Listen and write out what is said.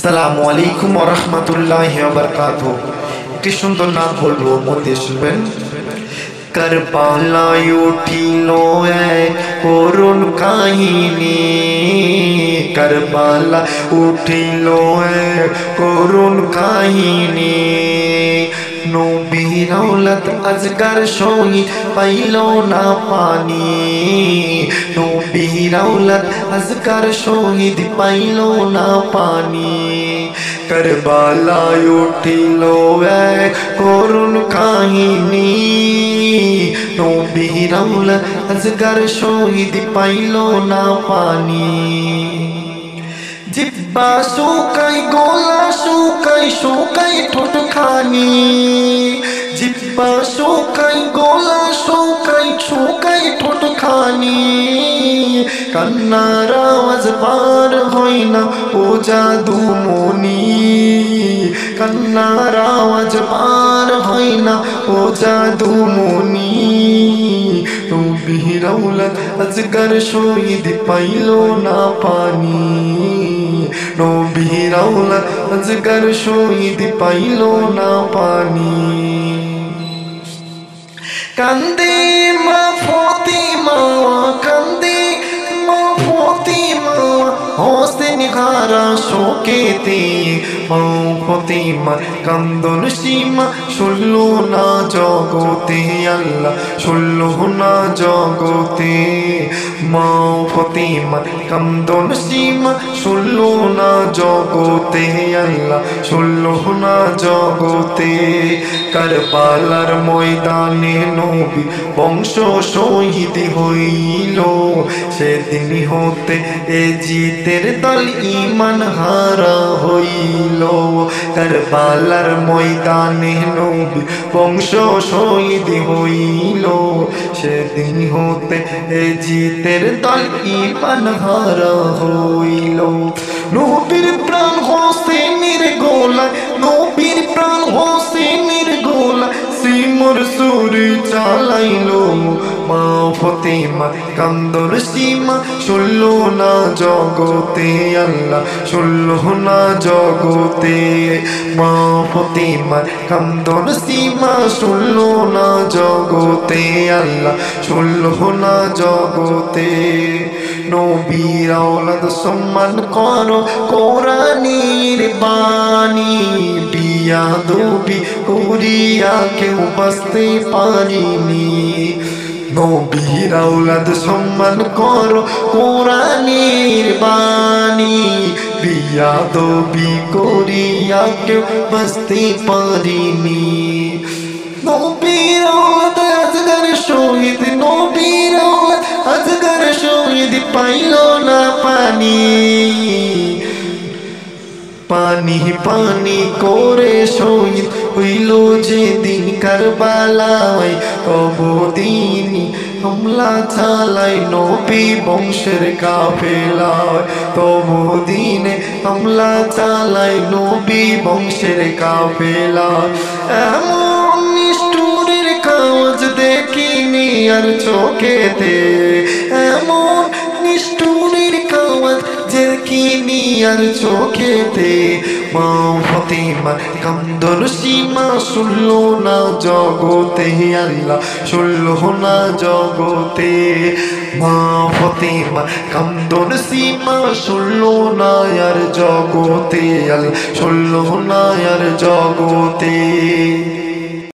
আসসালামু আলাইকুম ওয়া রাহমাতুল্লাহি ওয়া বারাকাতুহু। একটি সুন্দর নাম বলবো, মন দিয়ে শুনবেন। কারবালায় উঠিল এক করুণ কাহিনী, কারবালা উঠিল এক করুণ কাহিনী। নবীর আওলাদ আজগার শহীদ পাইল না পানি, নবীর আওলাদ আজগার শহীদ পাইল না পানি। কারবালায় উঠিল এক করুণ কাহিনী, নবীর আওলাদ আজগার শহীদ পাইল না পানি। জিব্বা শুকাই, গলা শুকাই, শুকাই ঠোঁট খানি। জিব্বা শুকাই, গলা শুকাই, শুকাই ঠোঁট খানি। কান্নার আওয়াজ পার হয় না ও জাদুমণি, কান্নার আওয়াজ পার হয় না ও জাদুমণি। নবীর আওলাদ আজগার শহীদ পাইল না পানি, নবীর আওলাদ আজগার শহীদ পাইল না পানি। কান্দে মা ফাতিমা, কান্দে মা ফাতিমা, হোসেন হারা শোকেতে। মা ফাতিমা কান্দন সীমা শুনল না জগতে, আল্লাহ শুনল না জগতে। মা ফাতিমা কান্দন সীমা শুনল না জগতে, আল্লাহ শুনল না জগতে। কারবালার ময়দানে নবী বংশ শহীদ হইল, সেদিন হতে এ জিতের দল ঈমান হারা হইল। কারবালার ময়দানে নবী বংশ শহীদ হইল, সেদিন হতে এ জিতের দল ঈমান হারা হইল। নবীর প্রাণ হোসেনের গোলায়, নবীর প্রাণ হোসেনের গোলায় সিমর সুরি চালাইল। মা ফাতিমা কান্দর সীমা শুনল না জগতে, আল্লাহ শুনল না জগতে। মা ফাতিমা কান্দর সীমা শুনল না জগতে, আল্লাহ শুনল না জগতে। নবীর আওলাদ সম্মান করো, কোরআনের বাণী। বিয়াদবি করিয়া কেউ বাঁচতে পারিনি। নবীর আওলাদ সম্মান করো, কোরআনের বাণী। বিয়াদবি করিয়া কেউ বাঁচতে পারিনি। নবীর আওলাদ আজগার শহীদ, নবীর আওলাদ আজগার শহীদ পাইল না পানি। পানি পানি করে শহীদ হইল যেদিন কারবালায়, তবদিন হামলা চালাই নবী বংশের কাফেলায়। তবদিনে হামলা চালাই নবী বংশের কাফেলায়। এমন নিষ্ঠুরের কাজ দেখিনি আর চোখেতে, এমন নিষ্ঠুরের কাজ দেখিনি আর চোখেতে। মা ফাতিমা কান্দর সীমা শুনল না জগতে, আল্লাহ শুনল না জগতে। মা ফাতিমা কান্দর সীমা শুনল না আর জগতে, আল্লাহ শুনল না আর জগতে।